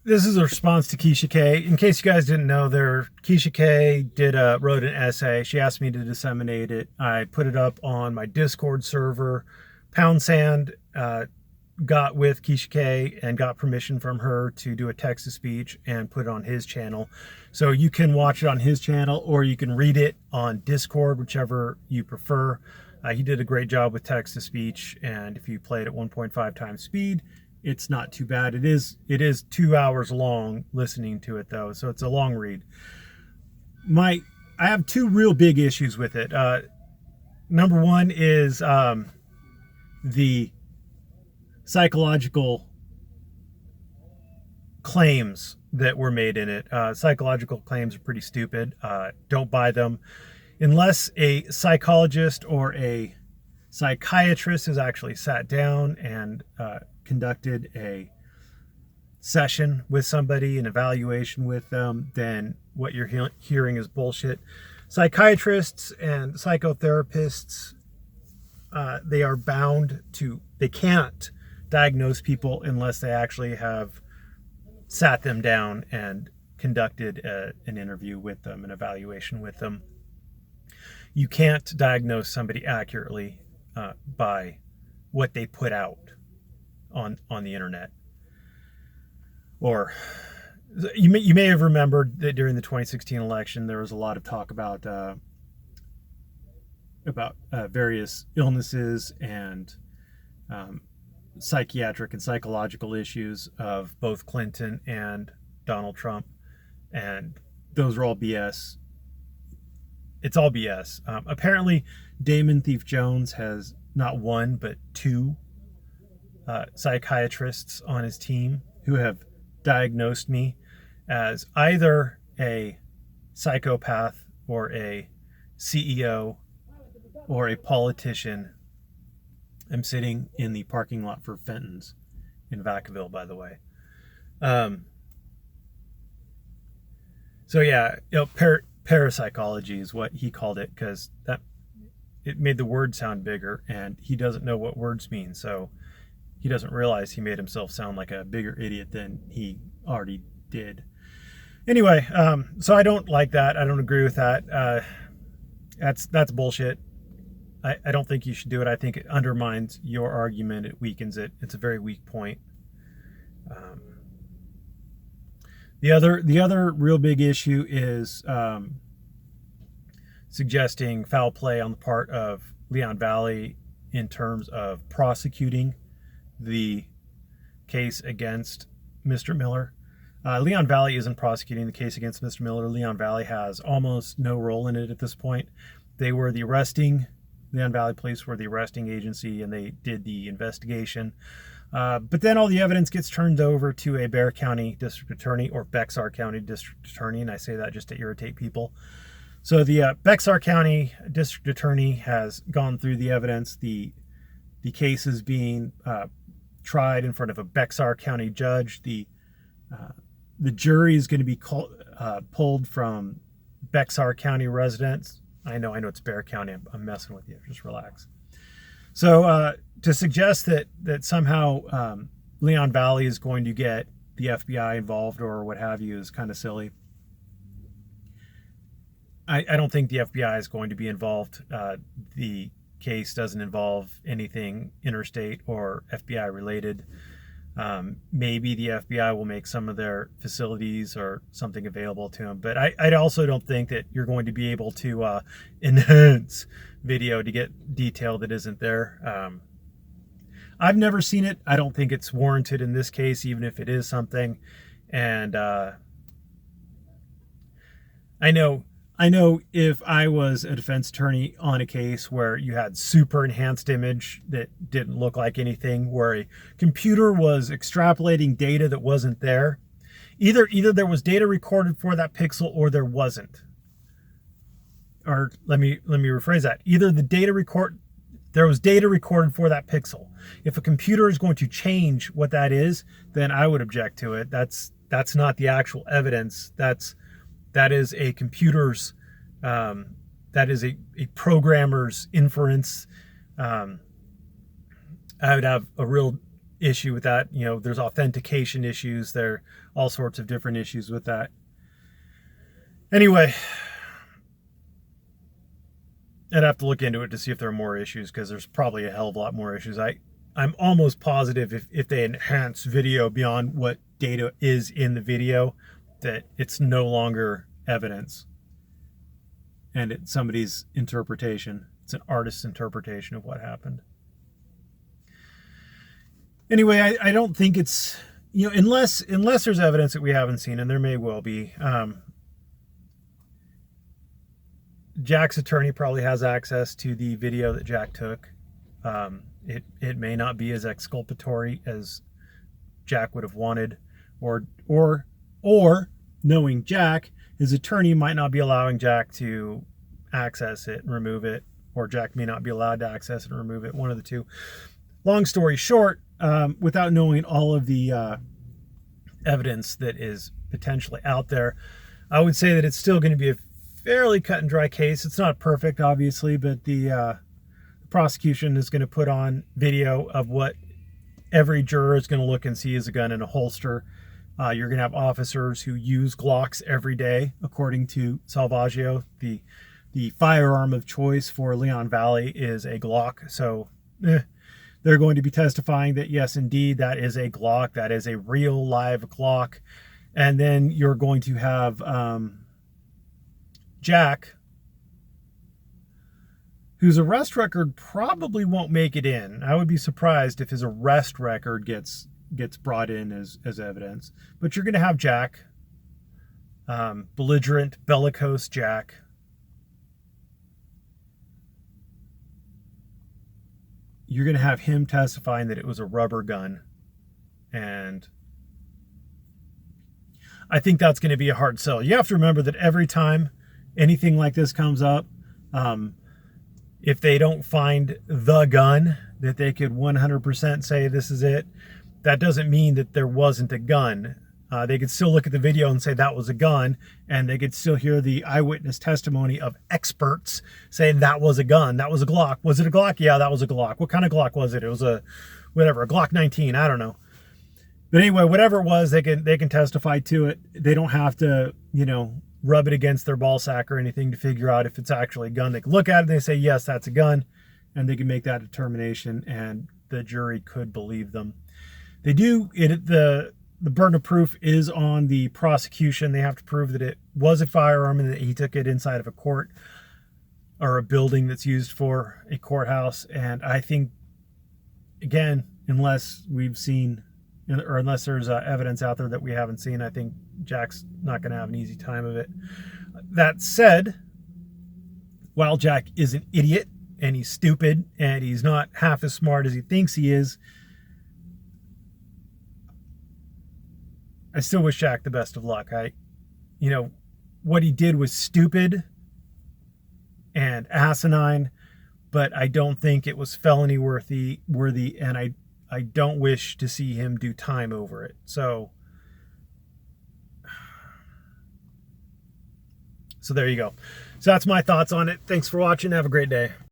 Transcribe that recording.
this is a response to Keisha Kay. In case you guys didn't know, Keisha Kay wrote an essay. She asked me to disseminate it. I put it up on my Discord server. Pound Sand got with Keisha Kay and got permission from her to do a text-to-speech and put it on his channel. So you can watch it on his channel or you can read it on Discord, whichever you prefer. He did a great job with text-to-speech, and if you play it at 1.5 times speed, it's not too bad. It is 2 hours long listening to it though, so it's a long read. I have two real big issues with it. Number one is the psychological claims that were made in it. Psychological claims are pretty stupid. Don't buy them unless a psychologist or a psychiatrist has actually sat down and conducted a session with somebody, an evaluation with them. Then what you're hearing is bullshit. Psychiatrists and psychotherapists, they can't diagnose people unless they actually have sat them down and conducted an interview with them, an evaluation with them. You can't diagnose somebody accurately by what they put out on the internet. Or you may have remembered that during the 2016 election there was a lot of talk about various illnesses and psychiatric and psychological issues of both Clinton and Donald Trump, and those are all BS. It's all BS. Apparently, Damon Thief Jones has not one but two psychiatrists on his team who have diagnosed me as either a psychopath or a CEO or a politician. I'm sitting in the parking lot for Fenton's in Vacaville, by the way. So yeah, parapsychology is what he called it, because it made the word sound bigger, and he doesn't know what words mean, so he doesn't realize he made himself sound like a bigger idiot than he already did. Anyway, so I don't like that. I don't agree with that. That's bullshit. I don't think you should do it. I think it undermines your argument. It weakens it. It's a very weak point. The other real big issue is suggesting foul play on the part of Leon Valley in terms of prosecuting the case against Mr. Miller. Leon Valley isn't prosecuting the case against Mr. Miller. Leon Valley has almost no role in it at this point. Leon Valley Police were the arresting agency, and they did the investigation. But then all the evidence gets turned over to a Bexar County District Attorney, or Bexar County District Attorney, and I say that just to irritate people. So the Bexar County District Attorney has gone through the evidence. The case is being tried in front of a Bexar County judge. The jury is going to be pulled from Bexar County residents. I know it's Bexar County. I'm messing with you. Just relax. So to suggest that somehow Leon Valley is going to get the FBI involved or what have you is kind of silly. I don't think the FBI is going to be involved. The case doesn't involve anything interstate or FBI related. Maybe the FBI will make some of their facilities or something available to them. But I also don't think that you're going to be able to enhance video to get detail that isn't there. I've never seen it. I don't think it's warranted in this case, even if it is something. And I know if I was a defense attorney on a case where you had super enhanced image that didn't look like anything, where a computer was extrapolating data that wasn't there, either there was data recorded for that pixel or there wasn't. Or let me rephrase that. Either there was data recorded for that pixel. If a computer is going to change what that is, then I would object to it. That's not the actual evidence. That is a computer's, that is a programmer's inference. I would have a real issue with that. You know, there's authentication issues. There are all sorts of different issues with that. Anyway, I'd have to look into it to see if there are more issues, because there's probably a hell of a lot more issues. I'm almost positive if they enhance video beyond what data is in the video, that it's no longer evidence. And it's somebody's interpretation. It's an artist's interpretation of what happened. Anyway, I don't think it's, you know, unless there's evidence that we haven't seen, and there may well be. Jack's attorney probably has access to the video that Jack took. It may not be as exculpatory as Jack would have wanted, or knowing Jack, his attorney might not be allowing Jack to access it and remove it, or Jack may not be allowed to access it and remove it, one of the two. Long story short, without knowing all of the evidence that is potentially out there, I would say that it's still going to be a fairly cut and dry case. It's not perfect, obviously, but the prosecution is going to put on video of what every juror is going to look and see as a gun in a holster. You're going to have officers who use Glocks every day, according to Salvaggio. The firearm of choice for Leon Valley is a Glock. So they're going to be testifying that, yes, indeed, that is a Glock. That is a real live Glock. And then you're going to have Jack, whose arrest record probably won't make it in. I would be surprised if his arrest record gets brought in as evidence. But you're going to have Jack, belligerent, bellicose Jack, you're going to have him testifying that it was a rubber gun. And I think that's going to be a hard sell. You have to remember that every time anything like this comes up, if they don't find the gun that they could 100% say this is it, that doesn't mean that there wasn't a gun. They could still look at the video and say that was a gun, and they could still hear the eyewitness testimony of experts saying that was a gun, that was a Glock. Was it a Glock? Yeah, that was a Glock. What kind of Glock was it? It was a Glock 19. I don't know. But anyway, whatever it was, they can testify to it. They don't have to, rub it against their ball sack or anything to figure out if it's actually a gun. They can look at it and they say, yes, that's a gun, and they can make that determination, and the jury could believe them. They do it. The burden of proof is on the prosecution. They have to prove that it was a firearm and that he took it inside of a court or a building that's used for a courthouse. And I think, again, unless we've seen, or unless there's evidence out there that we haven't seen, I think Jack's not going to have an easy time of it. That said, while Jack is an idiot and he's stupid and he's not half as smart as he thinks he is, I still wish Jack the best of luck. What he did was stupid and asinine, but I don't think it was felony worthy, and I don't wish to see him do time over it. So there you go. So that's my thoughts on it. Thanks for watching. Have a great day.